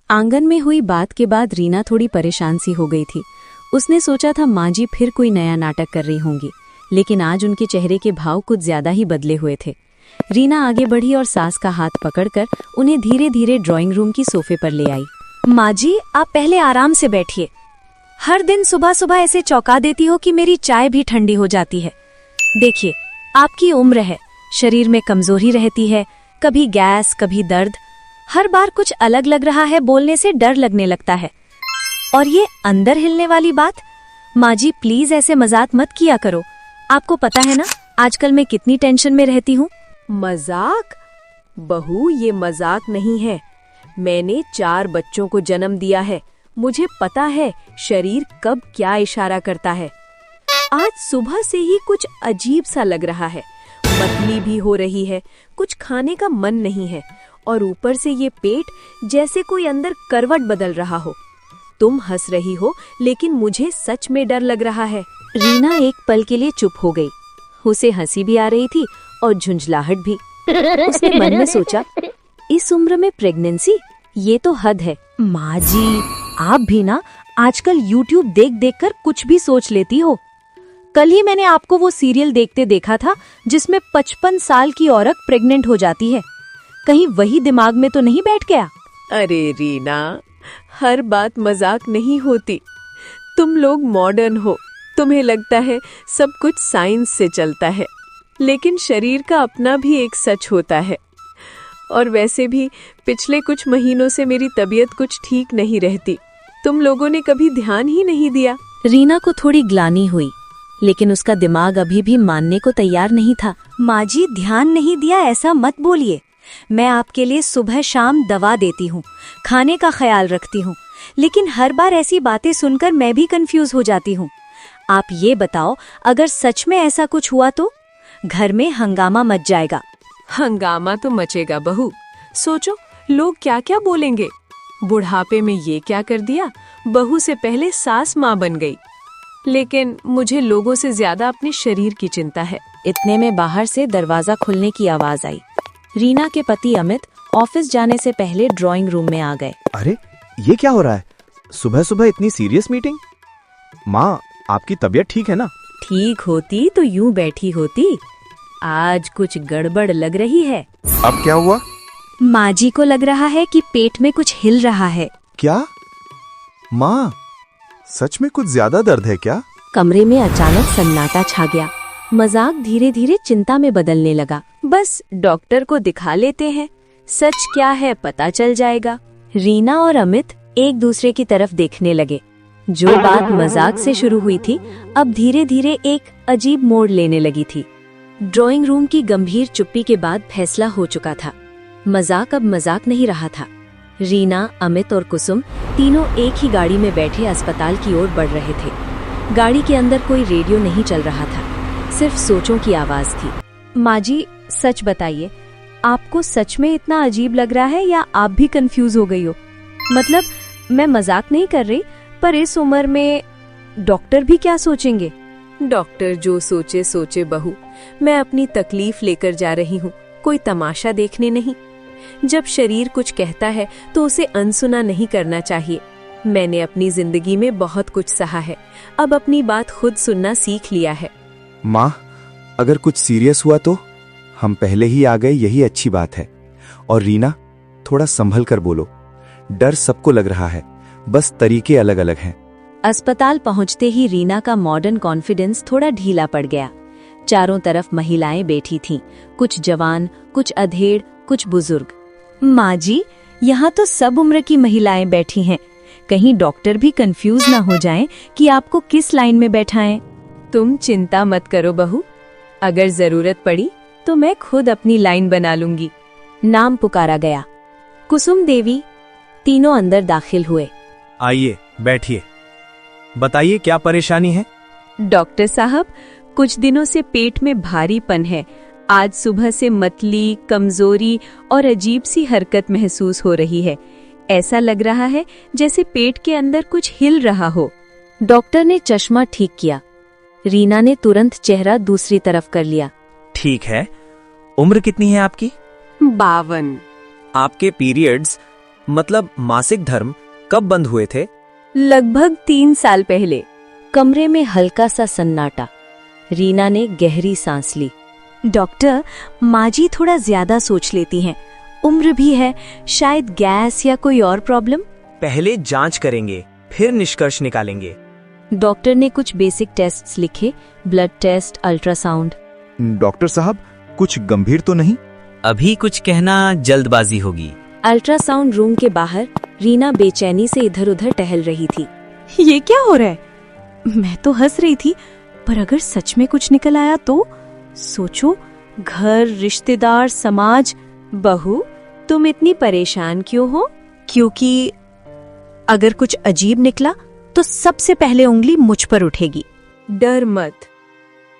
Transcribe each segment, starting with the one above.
आंगन में हुई बात के बाद रीना थोड़ी परेशान सी हो गई थी। उसने सोचा था माँ जी फिर कोई नया नाटक कर रही होंगी, लेकिन आज उनके चेहरे के भाव कुछ ज्यादा ही बदले हुए थे। रीना आगे बढ़ी और सास का हाथ पकड़कर उन्हें धीरे धीरे ड्राइंग रूम की सोफे पर ले आई। माँ जी, आप पहले आराम से बैठिए। हर दिन सुबह सुबह ऐसे चौंका देती हो कि मेरी चाय भी ठंडी हो जाती है। देखिए, आपकी उम्र है, शरीर में कमजोरी रहती है, कभी गैस कभी दर्द, हर बार कुछ अलग लग रहा है, बोलने से डर लगने लगता है। और ये अंदर हिलने वाली बात, माँ जी प्लीज ऐसे मजाक मत किया करो। आपको पता है ना आजकल मैं कितनी टेंशन में रहती हूँ। मजाक? बहू, ये मजाक नहीं है। मैंने 4 बच्चों को जन्म दिया है, मुझे पता है शरीर कब क्या इशारा करता है। आज सुबह से ही कुछ अजीब सा लग रहा है, मतली भी हो रही है, कुछ खाने का मन नहीं है, और ऊपर से ये पेट जैसे कोई अंदर करवट बदल रहा हो। तुम हंस रही हो, लेकिन मुझे सच में डर लग रहा है। रीना एक पल के लिए चुप हो गई। उसे हंसी भी आ रही थी और झुंझलाहट भी। उसने मन में सोचा, इस उम्र में प्रेगनेंसी, ये तो हद है। माँ जी, आप भी ना आजकल YouTube देख देख कर कुछ भी सोच लेती हो। कल ही मैंने आपको वो सीरियल देखते देखा था जिसमें 55 साल की औरत प्रेग्नेंट हो जाती है। कहीं वही दिमाग में तो नहीं बैठ गया? अरे रीना, हर बात मजाक नहीं होती। तुम लोग मॉडर्न हो, तुम्हें लगता है सब कुछ साइंस से चलता है, लेकिन शरीर का अपना भी एक सच होता है। और वैसे भी पिछले कुछ महीनों से मेरी तबीयत कुछ ठीक नहीं रहती, तुम लोगों ने कभी ध्यान ही नहीं दिया। रीना को थोड़ी ग्लानि हुई, लेकिन उसका दिमाग अभी भी मानने को तैयार नहीं था। माँ जी, ध्यान नहीं दिया ऐसा मत बोलिए। मैं आपके लिए सुबह शाम दवा देती हूँ, खाने का ख्याल रखती हूँ, लेकिन हर बार ऐसी बातें सुनकर मैं भी कंफ्यूज हो जाती हूँ। आप ये बताओ, अगर सच में ऐसा कुछ हुआ तो घर में हंगामा मच जाएगा। हंगामा तो मचेगा बहू। सोचो लोग क्या क्या बोलेंगे। बुढ़ापे में ये क्या कर दिया, बहू से पहले सास माँ बन गई। लेकिन मुझे लोगों से ज्यादा अपने शरीर की चिंता है। इतने में बाहर से दरवाजा खुलने की आवाज आई। रीना के पति अमित ऑफिस जाने से पहले ड्राइंग रूम में आ गए। अरे, ये क्या हो रहा है? सुबह सुबह इतनी सीरियस मीटिंग? माँ, आपकी तबीयत ठीक है ना? ठीक होती तो यूं बैठी होती। आज कुछ गड़बड़ लग रही है। अब क्या हुआ? माँ जी को लग रहा है कि पेट में कुछ हिल रहा है। क्या? माँ, सच में कुछ ज्यादा दर्द है क्या? कमरे में अचानक सन्नाटा छा गया। मजाक धीरे धीरे चिंता में बदलने लगा। बस डॉक्टर को दिखा लेते हैं, सच क्या है पता चल जाएगा। रीना और अमित एक दूसरे की तरफ देखने लगे। जो बात मजाक से शुरू हुई थी, अब धीरे धीरे एक अजीब मोड़ लेने लगी थी। ड्राइंग रूम की गंभीर चुप्पी के बाद फैसला हो चुका था। मजाक अब मजाक नहीं रहा था। रीना, अमित और कुसुम तीनों एक ही गाड़ी में बैठे अस्पताल की ओर बढ़ रहे थे। गाड़ी के अंदर कोई रेडियो नहीं चल रहा था, सिर्फ सोचों की आवाज थी। माँ जी, सच बताइए, आपको सच में इतना अजीब लग रहा है या आप भी कंफ्यूज हो गई हो? मतलब मैं मजाक नहीं कर रही, पर इस उम्र में डॉक्टर भी क्या सोचेंगे? डॉक्टर जो सोचे सोचे बहू, मैं अपनी तकलीफ लेकर जा रही हूँ, कोई तमाशा देखने नहीं। जब शरीर कुछ कहता है तो उसे अनसुना नहीं करना चाहिए। मैंने अपनी जिंदगी में बहुत कुछ सहा है, अब अपनी बात खुद सुनना सीख लिया है। माँ, अगर कुछ सीरियस हुआ तो हम पहले ही आ गए, यही अच्छी बात है। और रीना, थोड़ा संभल कर बोलो। डर सबको लग रहा है, बस तरीके अलग अलग हैं। अस्पताल पहुंचते ही रीना का मॉडर्न कॉन्फिडेंस थोड़ा ढीला पड़ गया। चारों तरफ महिलाएं बैठी थीं, कुछ जवान, कुछ अधेड़, कुछ बुजुर्ग। माँ जी, यहाँ तो सब उम्र की महिलाएं बैठी हैं। कहीं डॉक्टर भी कंफ्यूज ना हो जाएं कि आपको किस लाइन में बैठाएं। तुम चिंता मत करो बहू, अगर जरूरत पड़ी तो मैं खुद अपनी लाइन बना लूंगी। नाम पुकारा गया। कुसुम देवी। तीनों अंदर दाखिल हुए। आइए, बैठिए। बताइए क्या परेशानी है? डॉक्टर साहब, कुछ दिनों से पेट में भारीपन है। आज सुबह से मतली, कमजोरी और अजीब सी हरकत महसूस हो रही है। ऐसा लग रहा है जैसे पेट के अंदर कुछ हिल रहा हो। डॉक्टर ने चश्मा ठीक किया। रीना ने तुरंत चेहरा दूसरी तरफ कर लिया। ठीक है। उम्र कितनी है आपकी? 52। आपके पीरियड्स मतलब मासिक धर्म कब बंद हुए थे? लगभग 3 साल पहले। कमरे में हल्का सा सन्नाटा। रीना ने गहरी सांस ली। डॉक्टर, माँ जी थोड़ा ज्यादा सोच लेती हैं। उम्र भी है, शायद गैस या कोई और प्रॉब्लम। पहले जांच करेंगे, फिर निष्कर्ष निकालेंगे। डॉक्टर ने कुछ बेसिक टेस्ट्स लिखे, ब्लड टेस्ट, अल्ट्रासाउंड। डॉक्टर साहब, कुछ गंभीर तो नहीं? अभी कुछ कहना जल्दबाजी होगी। अल्ट्रासाउंड रूम के बाहर रीना बेचैनी से इधर उधर टहल रही थी। ये क्या हो रहा है? मैं तो हंस रही थी, पर अगर सच में कुछ निकल आया तो? सोचो, घर, रिश्तेदार, समाज। बहू, तुम इतनी परेशान क्यों हो? क्योंकि अगर कुछ अजीब निकला तो सबसे पहले उंगली मुझ पर उठेगी। डर मत,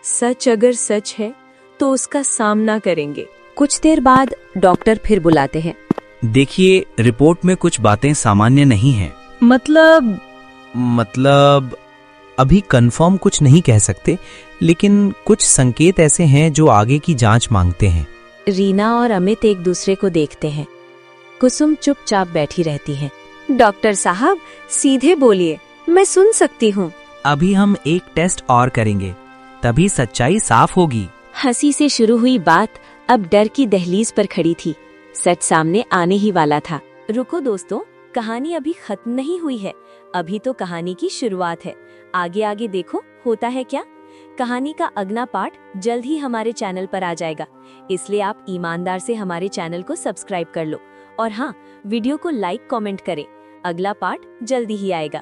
सच अगर सच है तो उसका सामना करेंगे। कुछ देर बाद डॉक्टर फिर बुलाते हैं। देखिए, रिपोर्ट में कुछ बातें सामान्य नहीं हैं। मतलब अभी कंफर्म कुछ नहीं कह सकते, लेकिन कुछ संकेत ऐसे हैं जो आगे की जांच मांगते हैं। रीना और अमित एक दूसरे को देखते हैं। कुसुम चुपचाप बैठी रहती है। डॉक्टर साहब, सीधे बोलिए, मैं सुन सकती हूँ। अभी हम एक टेस्ट और करेंगे, तभी सच्चाई साफ होगी। हंसी से शुरू हुई बात अब डर की दहलीज पर खड़ी थी। सच सामने आने ही वाला था। रुको दोस्तों, कहानी अभी खत्म नहीं हुई है। अभी तो कहानी की शुरुआत है। आगे आगे देखो होता है क्या। कहानी का अगला पार्ट जल्द ही हमारे चैनल पर आ जाएगा, इसलिए आप ईमानदार से हमारे चैनल को सब्सक्राइब कर लो। और हाँ, वीडियो को लाइक कमेंट करें। अगला पार्ट जल्दी ही आएगा।